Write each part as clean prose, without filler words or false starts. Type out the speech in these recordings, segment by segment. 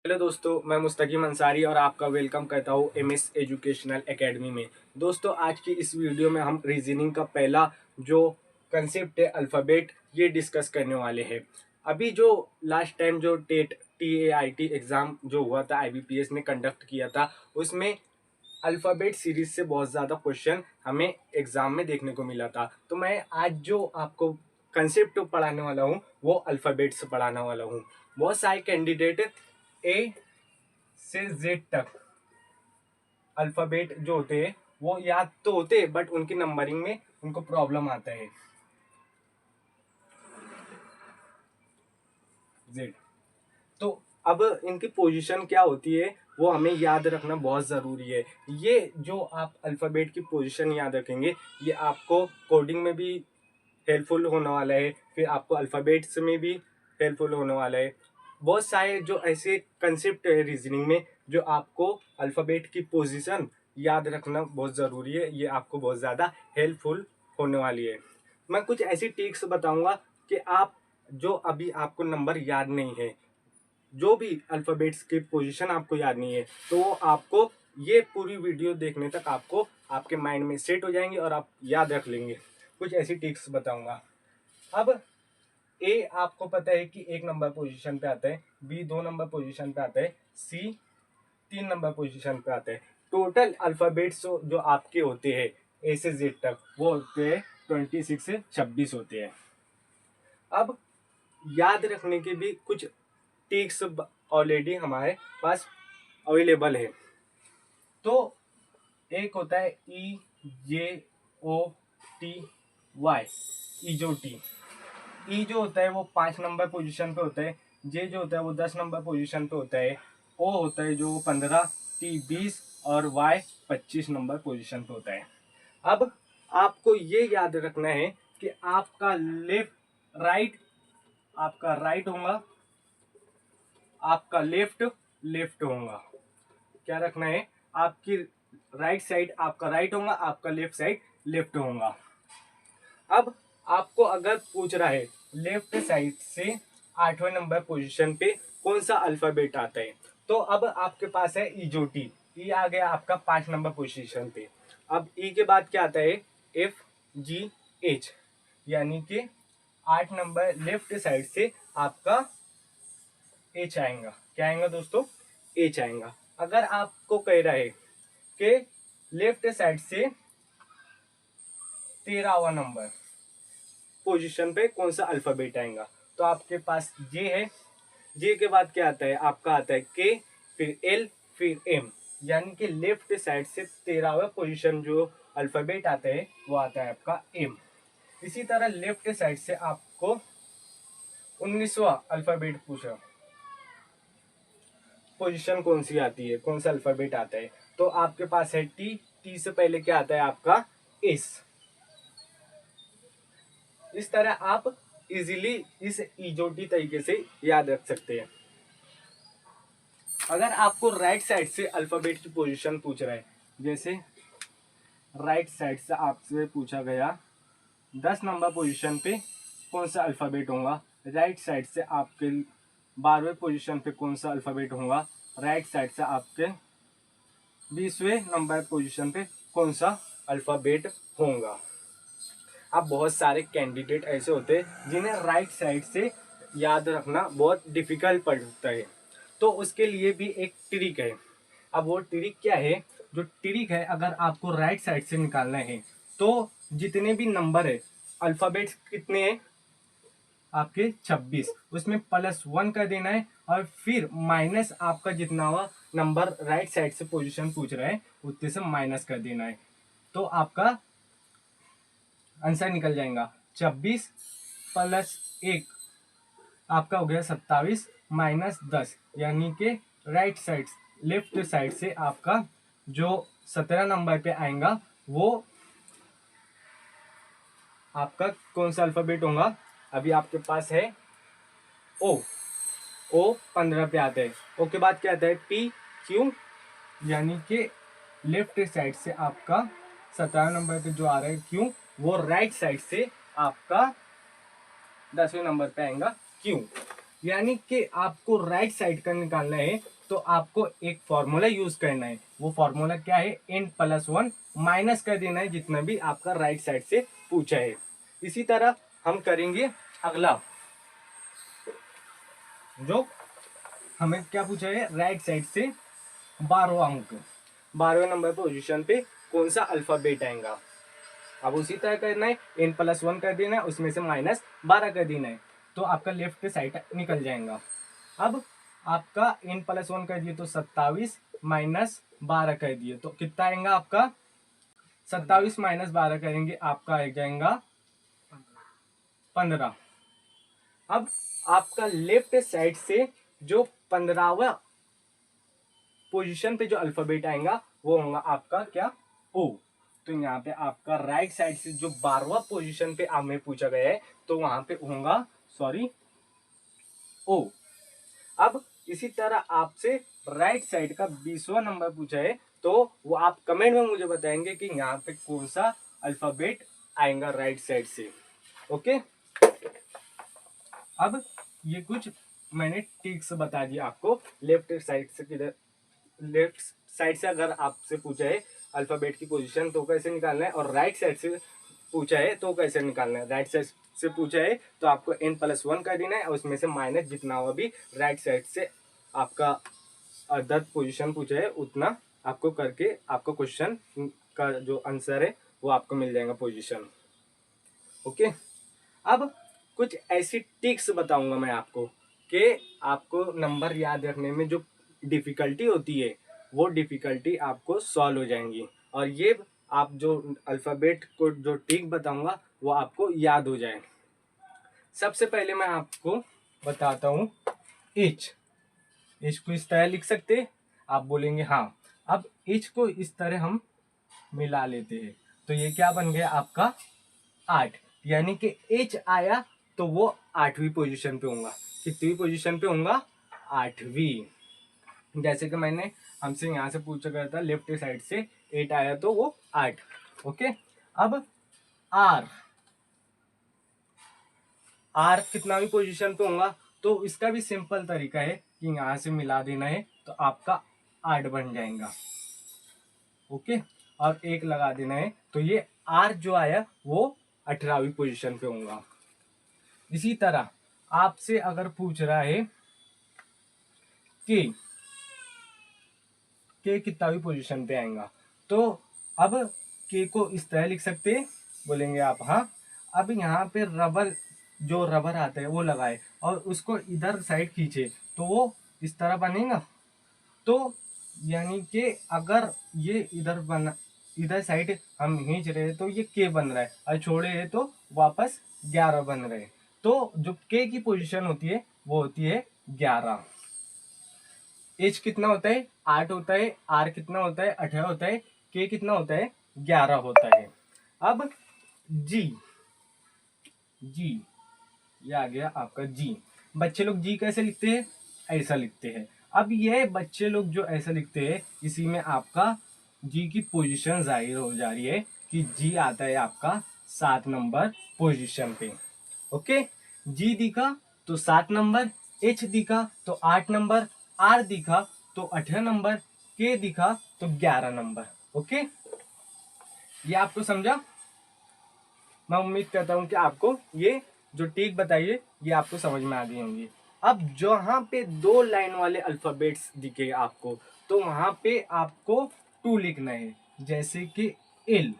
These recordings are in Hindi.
हेलो दोस्तों, मैं मुस्तकीम अंसारी और आपका वेलकम करता हूँ एमएस एजुकेशनल एकेडमी में। दोस्तों, आज की इस वीडियो में हम रीजनिंग का पहला जो कंसेप्ट है अल्फ़ाबेट, ये डिस्कस करने वाले हैं। अभी जो लास्ट टाइम जो टेट TAIT एग्ज़ाम जो हुआ था, IBPS ने कंडक्ट किया था, उसमें अल्फ़ाबेट सीरीज से बहुत ज़्यादा क्वेश्चन हमें एग्ज़ाम में देखने को मिला था। तो मैं आज जो आपको कंसेप्ट पढ़ाने वाला हूँ वो अल्फ़ाबेट से पढ़ाने वाला हूँ। बहुत सारे कैंडिडेट ए से जेड तक अल्फ़ाबेट जो होते हैं वो याद तो होते हैं, बट उनकी नंबरिंग में उनको प्रॉब्लम आता है। जेड, तो अब इनकी पोजीशन क्या होती है वो हमें याद रखना बहुत ज़रूरी है। ये जो आप अल्फ़ाबेट की पोजीशन याद रखेंगे, ये आपको कोडिंग में भी हेल्पफुल होने वाला है, फिर आपको अल्फ़ाबेट्स में भी हेल्पफुल होने वाला है। बहुत सारे जो ऐसे कंसेप्ट है रीजनिंग में जो आपको अल्फ़ाबेट की पोजीशन याद रखना बहुत ज़रूरी है, ये आपको बहुत ज़्यादा हेल्पफुल होने वाली है। मैं कुछ ऐसी टिप्स बताऊंगा कि आप जो अभी आपको नंबर याद नहीं है, जो भी अल्फ़ाबेट्स की पोजीशन आपको याद नहीं है, तो वो आपको ये पूरी वीडियो देखने तक आपको आपके माइंड में सेट हो जाएंगे और आप याद रख लेंगे। कुछ ऐसी टिप्स बताऊंगा। अब ए आपको पता है कि 1 नंबर पोजीशन पे आता है, बी 2 नंबर पोजीशन पे आता है, सी 3 नंबर पोजीशन पे आता है। टोटल अल्फ़ाबेट्स जो आपके होते हैं ए से जेड तक वो होते हैं 26 से 26 होते हैं। अब याद रखने के भी कुछ टिप्स ऑलरेडी हमारे पास अवेलेबल है। तो एक होता है EJOTY, ईजोटी। ई जो होता है वो 5 नंबर पोजीशन पे होता है, जे जो होता है वो 10 नंबर पोजीशन पे होता है, ओ होता है जो 15, टी 20 और वाई 25 नंबर पोजीशन पे होता है। अब आपको ये याद रखना है कि आपका राइट आपका राइट होगा, आपका लेफ्ट लेफ्ट होगा। क्या रखना है, आपकी राइट साइड आपका राइट होगा, आपका लेफ्ट साइड लेफ्ट होगा। अब आपको अगर पूछ रहा है लेफ्ट साइड से 8वें नंबर पोजीशन पे कौन सा अल्फाबेट आता है, तो अब आपके पास है ईजोटी। ई आ गया आपका 5 नंबर पोजीशन पे। अब ई के बाद क्या आता है, FGH, यानी कि 8 नंबर लेफ्ट साइड से आपका एच आएगा। क्या आएगा दोस्तों, एच आएगा। अगर आपको कह रहा है कि लेफ्ट साइड से 13वां नंबर पोजीशन पे कौन सा अल्फाबेट आएगा, तो आपके पास जे है। जे के बाद क्या आता है, आपका आता है के, फिर एल, फिर एम, यानी कि लेफ्ट साइड से 13वां पोजीशन जो अल्फाबेट आता है वो आता है आपका एम। इसी तरह लेफ्ट साइड से आपको 19वां अल्फाबेट पूछा, पोजीशन कौन सी आती है, कौन सा अल्फाबेट आता है, तो आपके पास है टी। टी से पहले क्या आता है आपका एस। इस तरह आप इजीली इस इजोटी तरीके से याद रख सकते हैं। अगर आपको राइट साइड से अल्फाबेट की पोजीशन पूछ रहा है, जैसे राइट साइड से आपसे पूछा गया 10 नंबर पोजीशन पे कौन सा अल्फाबेट होगा, राइट साइड से आपके 12वें पोजीशन पे कौन सा अल्फाबेट होगा, राइट साइड से आपके 20वें नंबर पोजीशन पे कौन सा अल्फाबेट होगा। अब बहुत सारे कैंडिडेट ऐसे होते हैं जिन्हें राइट साइड से याद रखना बहुत डिफिकल्ट पड़ता है, तो उसके लिए भी एक ट्रिक है। अब वो ट्रिक क्या है, जो ट्रिक है अगर आपको राइट साइड से निकालना है तो जितने भी नंबर है, अल्फाबेट्स कितने हैं आपके 26, उसमें +1 कर देना है और फिर माइनस आपका जितना हुआ नंबर राइट साइड से पोजीशन पूछ रहा है उतने से माइनस कर देना है, तो आपका आंसर निकल जाएगा। 26 + 1 आपका हो गया 27 -10, यानी कि राइट साइड लेफ्ट साइड से आपका जो 17 नंबर पे आएगा वो आपका कौन सा अल्फाबेट होगा। अभी आपके पास है ओ। ओ 15 पे आता है। ओ के बाद क्या आता है, PQ, यानी कि लेफ्ट साइड से आपका 17 नंबर पे जो आ रहा है क्यू, वो राइट साइड से आपका 10वें नंबर पे आएगा क्यू। यानी कि आपको राइट साइड का निकालना है तो आपको एक फॉर्मूला यूज करना है। वो फॉर्मूला क्या है, n+1 माइनस कर देना है जितना भी आपका राइट साइड से पूछा है। इसी तरह हम करेंगे अगला, जो हमें क्या पूछा है, राइट साइड से 12वां अंक, 12वें नंबर पोजीशन पे कौन सा अल्फाबेट आएगा। अब उसी तरह करना है, n+1 कर देना है, उसमें से -12 कर देना है, तो आपका लेफ्ट साइड निकल जाएगा। अब आपका n+1 कर दिए तो 27 -12 कर दिए तो कितना आएगा आपका, 27 -12 करेंगे आपका आ जाएगा 15। अब आपका लेफ्ट साइड से जो 15वां पोजीशन पे जो अल्फाबेट आएगा वो होगा आपका क्या, ओ। तो यहाँ पे आपका राइट साइड से जो 12वां पोजीशन पे हमें पूछा गया है तो वहां पे होगा सॉरी ओ। अब इसी तरह आपसे राइट साइड का 20वां नंबर पूछा है तो वो आप कमेंट में मुझे बताएंगे कि यहाँ पे कौन सा अल्फाबेट आएगा राइट साइड से। ओके, अब ये कुछ मैंने टिक्स बता दिया आपको। लेफ्ट साइड से किधर, लेफ्ट साइड से अगर आपसे पूछा है अल्फाबेट की पोजीशन तो कैसे निकालना है, और राइट साइड से पूछा है तो कैसे निकालना है। राइट साइड से पूछा है तो आपको n+1 कर देना है और उसमें से माइनस जितना हुआ भी राइट साइड से आपका अदर पोजीशन पूछा है उतना आपको करके आपको क्वेश्चन का जो आंसर है वो आपको मिल जाएगा पोजीशन। ओके, अब कुछ ऐसी टिक्स बताऊंगा मैं आपको कि आपको नंबर याद रखने में जो डिफिकल्टी होती है वो डिफिकल्टी आपको सॉल्व हो जाएंगी, और ये आप जो अल्फ़ाबेट को जो टिक बताऊंगा वो आपको याद हो जाए। सबसे पहले मैं आपको बताता हूँ एच। एच को इस तरह लिख सकते, आप बोलेंगे हाँ। अब एच को इस तरह हम मिला लेते हैं तो ये क्या बन गया आपका 8, यानी कि एच आया तो वो 8वीं पोजीशन पे होगा। कितनी पोजीशन पे होगा, 8वीं। जैसे कि मैंने हमसे यहाँ से पूछा गया था लेफ्ट साइड से 8 आया तो वो 8। ओके, अब आर, आर कितना भी पोजीशन पे होगा तो इसका भी सिंपल तरीका है कि यहाँ से मिला देना है तो आपका 8 बन जाएगा। ओके, और एक लगा देना है तो ये आर जो आया वो 18वीं पोजीशन पे होगा। इसी तरह आपसे अगर पूछ रहा है कि के कितनी पोजीशन पे आएगा तो अब के को इस तरह लिख सकते हैं, बोलेंगे आप हाँ। अब यहाँ पे रबर, जो रबर आता है वो लगाए और उसको इधर साइड खींचे तो वो इस तरह बनेगा। तो यानी कि अगर ये इधर बना, इधर साइड हम खींच रहे हैं तो ये के बन रहा है और छोड़े है तो वापस 11 बन रहे हैं। तो जो के की पोजीशन होती है वो होती है 11। एच कितना होता है, 8 होता है। आर कितना होता है, 18 होता है। के कितना होता है, 11 होता है। अब जी, जी ये आ गया आपका जी। बच्चे लोग जी कैसे लिखते हैं, ऐसा लिखते हैं। अब ये बच्चे लोग जो ऐसा लिखते हैं इसी में आपका जी की पोजीशन जाहिर हो जा रही है कि जी आता है आपका 7 नंबर पोजीशन पे। ओके, जी दिखा तो 7 नंबर, एच दिखा तो 8 नंबर, आर दिखा तो 18 नंबर, के दिखा तो 11 नंबर। ओके, ये आपको समझा। मैं उम्मीद करता हूँ कि आपको ये जो टिक बताइए ये आपको समझ में आ गई होंगी। अब जहाँ पे 2 लाइन वाले अल्फाबेट्स दिखे आपको तो वहां पे आपको 2 लिखना है। जैसे कि एल,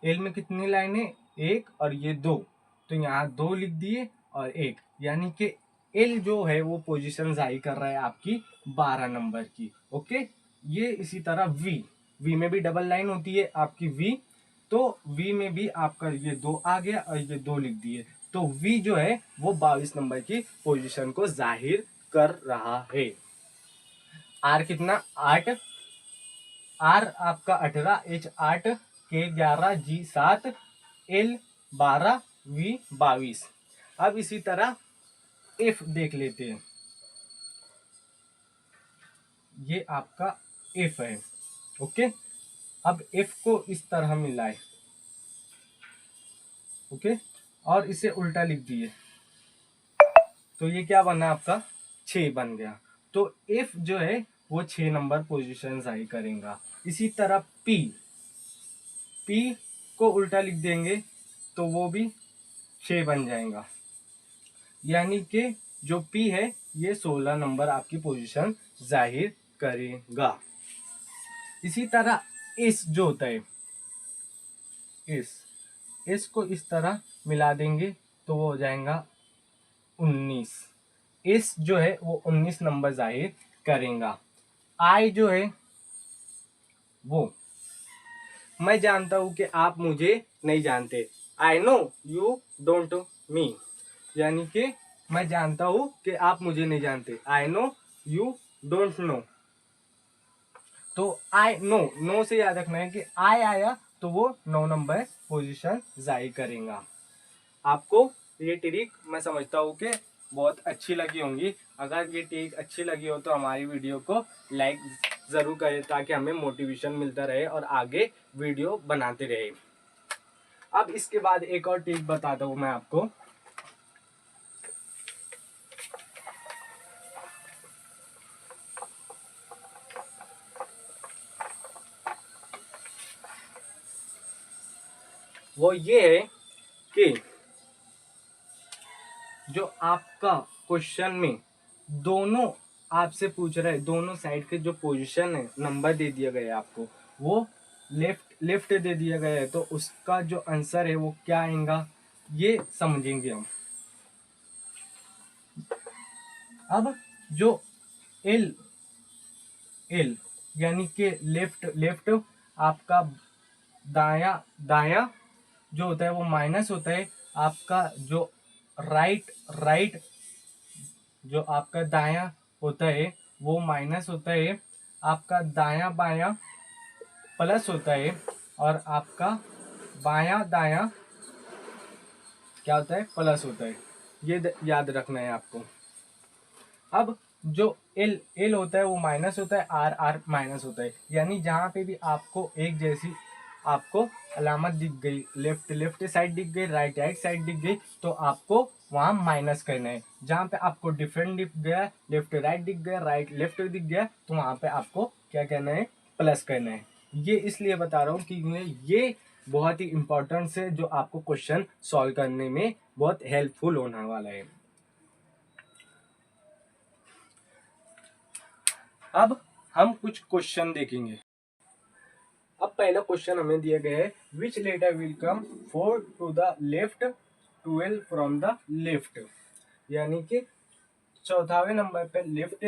एल में कितनी लाइन है, 1 और ये 2, तो यहाँ 2 लिख दिए और 1, यानी कि एल जो है वो पोजीशन जारी कर रहा है आपकी 12 नंबर की। ओके, ये इसी तरह वी, वी में भी डबल लाइन होती है आपकी वी, तो वी में भी आपका ये 2 आ गया और ये 2 लिख दिए तो वी जो है वो 22 नंबर की पोजीशन को जाहिर कर रहा है। आर कितना, 8, आर आपका 18, एच 8, के 11, जी 7, एल 12, वी 22। अब इसी तरह एफ देख लेते हैं, ये आपका एफ है। ओके, अब एफ को इस तरह मिलाए, ओके, और इसे उल्टा लिख दिए तो ये क्या बना आपका 6 बन गया। तो इफ जो है वो 6 नंबर पोजीशन जाहिर करेगा। इसी तरह पी को उल्टा लिख देंगे तो वो भी 6 बन जाएगा, यानी कि जो पी है ये 16 नंबर आपकी पोजीशन जाहिर करेगा। इसी तरह इस जो होता है इस को इस तरह मिला देंगे तो वो हो जाएगा 19। इस जो है वो 19 नंबर जाहिर करेगा। आई जो है वो मैं जानता हूं कि आप मुझे नहीं जानते। आई नो यू डोंट मी, यानी कि मैं जानता हूं कि आप मुझे नहीं जानते। I know you don't know. तो आई नो से याद रखना है कि आई आया तो वो 9 नंबर पोजीशन जाहिर करेगा। आपको ये ट्रिक मैं समझता हूँ कि बहुत अच्छी लगी होंगी। अगर ये ट्रिक अच्छी लगी हो तो हमारी वीडियो को लाइक ज़रूर करें ताकि हमें मोटिवेशन मिलता रहे और आगे वीडियो बनाते रहे। अब इसके बाद एक और ट्रिक बताता हूँ मैं आपको। वो ये है कि जो आपका क्वेश्चन में दोनों आपसे पूछ रहे हैं, दोनों साइड के जो पोजीशन है नंबर दे दिया गया है आपको, वो लेफ्ट दे दिया गया है, तो उसका जो आंसर है वो क्या आएगा ये समझेंगे हम। अब जो एल एल यानी कि लेफ्ट आपका दाया दाया जो होता है वो माइनस होता है। आपका जो राइट जो आपका दाया होता है वो माइनस होता है। आपका दाया बाया प्लस होता है और आपका बाया दाया क्या होता है प्लस होता है। ये याद रखना है आपको। अब जो एल होता है वो माइनस होता है, आर माइनस होता है, यानी जहाँ पे भी आपको एक जैसी आपको अलामत दिख गई, लेफ्ट साइड दिख गई, राइट साइड दिख गई, तो आपको वहाँ माइनस करना है। जहाँ पे आपको डिफरेंट दिख गया, लेफ्ट राइट दिख गया, राइट लेफ्ट दिख गया, तो वहाँ पे आपको क्या करना है प्लस करना है। ये इसलिए बता रहा हूँ कि ये बहुत ही इंपॉर्टेंट है जो आपको क्वेश्चन सॉल्व करने में बहुत हेल्पफुल होने वाला है। अब हम कुछ क्वेश्चन देखेंगे। अब पहला क्वेश्चन हमें दिया गया है which letter will come 4 to the left 12 from the left, यानी कि 14वें नंबर पे लेफ्ट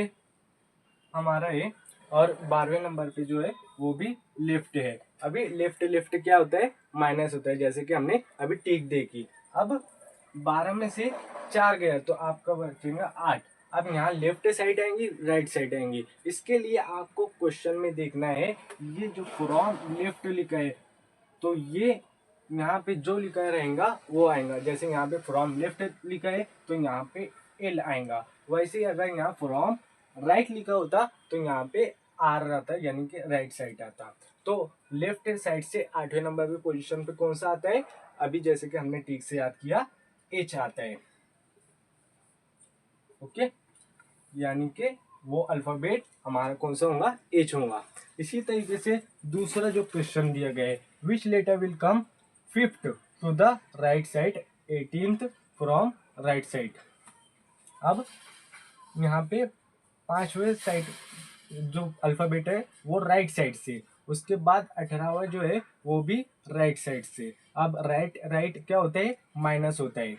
हमारा है और 12वें नंबर पे जो है वो भी लेफ्ट है। अभी लेफ्ट क्या होता है माइनस होता है, जैसे कि हमने अभी टिक देखी। अब 12 में से 4 गया तो आपका बचेगा 8। अब यहाँ लेफ्ट साइड आएंगी, राइट साइड आएंगी। इसके लिए आपको क्वेश्चन में देखना है ये जो फ्रॉम लेफ्ट लिखा है तो ये यहाँ पे जो लिखा रहेगा वो आएगा। जैसे यहाँ पे फ्रॉम लेफ्ट लिखा है तो यहाँ पे एल आएगा। वैसे ही अगर यहाँ फ्रॉम राइट लिखा होता तो यहाँ पे आर रहता, यानी कि राइट साइड आता। तो लेफ्ट साइड से 8वें नंबर पे पोजीशन पे कौन सा आता है, अभी जैसे कि हमने ठीक से याद किया एच आता है। ओके, यानी कि वो अल्फाबेट हमारा कौन सा होगा एच होगा। इसी तरीके से दूसरा जो क्वेश्चन दिया गया है which letter will come 5th to the right side 18th from right side. अब यहाँ पे 5वें साइड जो अल्फाबेट है वो राइट साइड से, उसके बाद 18वां जो है वो भी राइट साइड से। अब राइट क्या होता है माइनस होता है।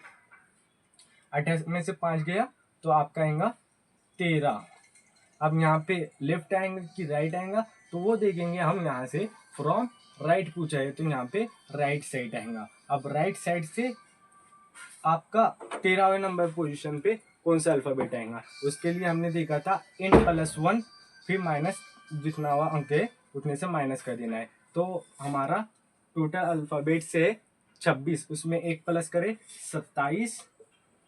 28 में से 5 गया तो आपका आएगा 13। अब यहाँ पे लेफ्ट आएंगे कि राइट आएगा तो वो देखेंगे हम यहाँ से फ्रॉम राइट पूछा है तो यहाँ पे राइट साइड आएगा। अब राइट साइड से आपका 13वें नंबर पोजीशन पे कौन सा अल्फाबेट आएगा, उसके लिए हमने देखा था n+1 फिर माइनस जितना हुआ अंक है उतने से माइनस कर देना है। तो हमारा टोटल अल्फाबेट से 26, उसमें एक प्लस करें 27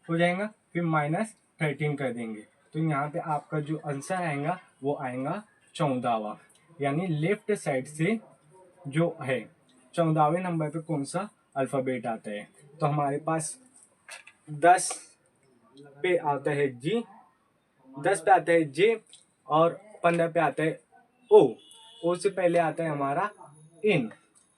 हो जाएगा, फिर -13 कर देंगे तो यहाँ पे आपका जो आंसर आएगा वो आएगा 14वां। यानी लेफ्ट साइड से जो है 14वें नंबर पे कौन सा अल्फाबेट आता है। तो हमारे पास 10 पे आता है जी, 10 पे आता है जे, और 15 पे आता है ओ। ओ से पहले आता है हमारा इन,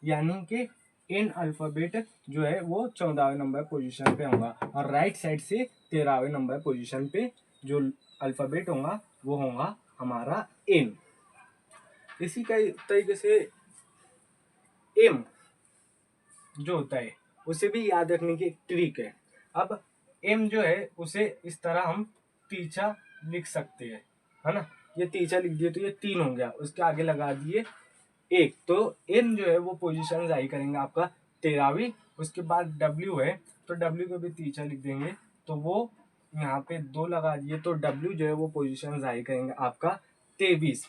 यानी कि इन अल्फाबेट जो है वो 14वें नंबर पोजीशन पे होगा, और राइट साइड से 13वें नंबर पोजीशन पे जो अल्फाबेट होगा वो होगा हमारा इन। इसी का तरीके से एम जो होता है उसे भी याद रखने की एक ट्रिक है। अब एम जो है उसे इस तरह हम तीछा लिख सकते हैं, है ना। ये तीछा लिख दिए तो ये 3 हो गया, उसके आगे लगा दिए 1, तो एम जो है वो पोजीशन जारी करेंगे आपका 13वीं। उसके बाद डब्ल्यू है तो डब्ल्यू को भी तीछा लिख देंगे, तो वो यहाँ पे 2 लगा दिए, तो डब्ल्यू जो है वो पोजीशन जारी करेंगे आपका 23।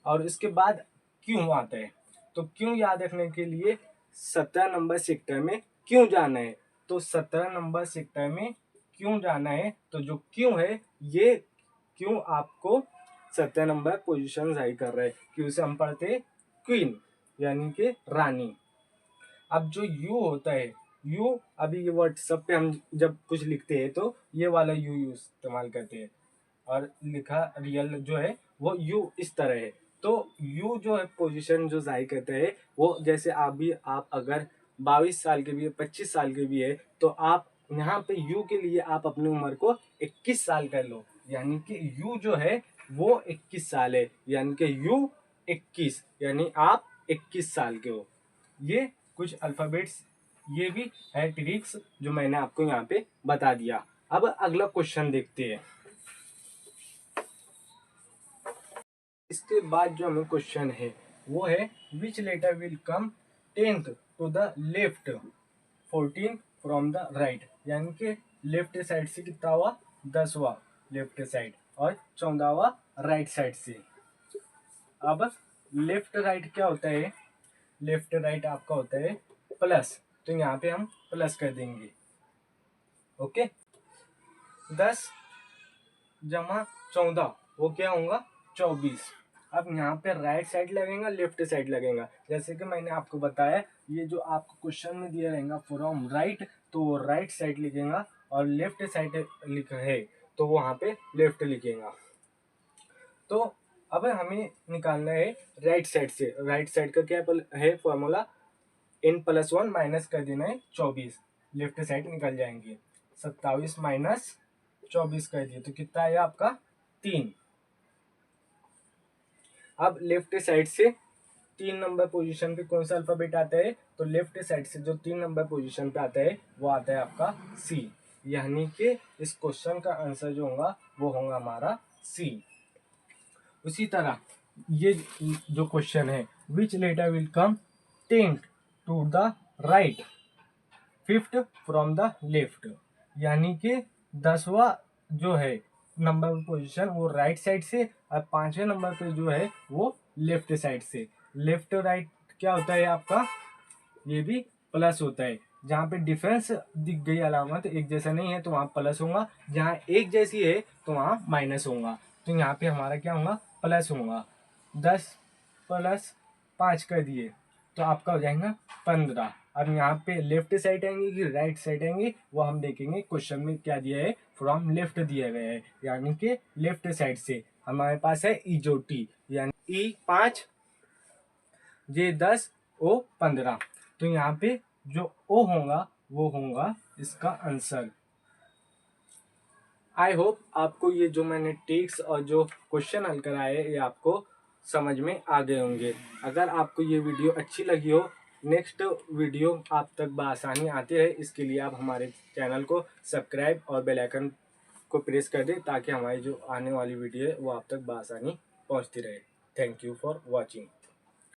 और इसके बाद क्यों आता है, तो क्यों याद रखने के लिए 17 नंबर सेक्टर में क्यों जाना है, तो 17 नंबर सेक्टर में क्यों जाना है, तो जो क्यों है ये क्यों आपको 17 नंबर पोजीशन जारी कर रहा है, क्यों से हम पढ़ते हैं क्वीन, यानी कि रानी। अब जो यू होता है, यू अभी ये व्हाट्सएप पे हम जब कुछ लिखते हैं तो ये वाला यू इस्तेमाल करते हैं, और लिखा रियल जो है वो यू इस तरह है। तो यू जो है पोजीशन जो जारी करता है वो, जैसे आप अगर 22 साल के भी है, 25 साल के भी है, तो आप यहाँ पे यू के लिए आप अपनी उम्र को 21 साल कर लो, यानी कि यू जो है वो 21 साल है, यानी कि यू 21, यानी आप 21 साल के हो। ये कुछ अल्फाबेट्स, ये भी है ट्रिक्स जो मैंने आपको यहाँ पे बता दिया। अब अगला क्वेश्चन देखते हैं। इसके बाद जो हमें क्वेश्चन है वो है which letter will come 10th to the left 14 from the right, यानी कि लेफ्ट साइड से कितना हुआ 10वां लेफ्ट साइड, और 14वां राइट साइड से। अब लेफ्ट राइट क्या होता है, लेफ्ट राइट आपका होता है प्लस, तो यहाँ पे हम प्लस कर देंगे। ओके, 10 जमा 14 वो क्या होगा 24। अब यहाँ पे राइट साइड लगेगा लेफ्ट साइड लगेगा, जैसे कि मैंने आपको बताया ये जो आपको क्वेश्चन में दिया रहेगा फ्रॉम राइट, तो वो राइट साइड लिखेगा, और लेफ्ट साइड लिखा है तो वहाँ पे लेफ्ट लिखेगा। तो अब हमें निकालना है राइट साइड से, राइट साइड का क्या है फॉर्मूला, इन प्लस 1 माइनस कर देना है 24, लेफ्ट साइड निकल जाएंगे, 27 माइनस 24 कर दिए तो कितना आया आपका 3। अब लेफ्ट साइड से 3 नंबर पोजीशन पे कौन सा अल्फाबेट आता है, तो लेफ्ट साइड से जो 3 नंबर पोजीशन पे आता है वो आता है आपका सी, यानी कि इस क्वेश्चन का आंसर जो होगा वो होगा हमारा सी। उसी तरह ये जो क्वेश्चन है which letter will come 10th to the right 5th from the left, यानी कि 10वां जो है नंबर पोजीशन वो राइट साइड से, और 5वें नंबर पे जो है वो लेफ्ट साइड से। लेफ्ट राइट क्या होता है आपका, ये भी प्लस होता है, जहाँ पे डिफरेंस दिख गई अलामत एक जैसा नहीं है तो वहाँ प्लस होगा, जहाँ एक जैसी है तो वहाँ माइनस होगा, तो यहाँ पे हमारा क्या होगा प्लस होगा। 10 प्लस 5 कर दिए तो आपका हो जाएगा 15। अब यहाँ पे लेफ्ट साइड आएंगे कि राइट साइड आएंगे वो हम देखेंगे, क्वेश्चन में क्या दिया है फ्रॉम लेफ्ट दिया गया है, यानी कि लेफ्ट साइड से हमारे पास है ई जो टी, यानी ई 5 जे 10 ओ 15, तो यहाँ पे जो ओ होगा वो होगा इसका आंसर। आई होप आपको ये जो मैंने ट्रिक्स और जो क्वेश्चन हल कराए ये आपको समझ में आ गए होंगे। अगर आपको ये वीडियो अच्छी लगी हो, नेक्स्ट वीडियो आप तक बआसानी आती रहे, इसके लिए आप हमारे चैनल को सब्सक्राइब और बेल आइकन को प्रेस कर दें, ताकि हमारी जो आने वाली वीडियो है वो आप तक बआसानी पहुंचती रहे। Thank you for watching.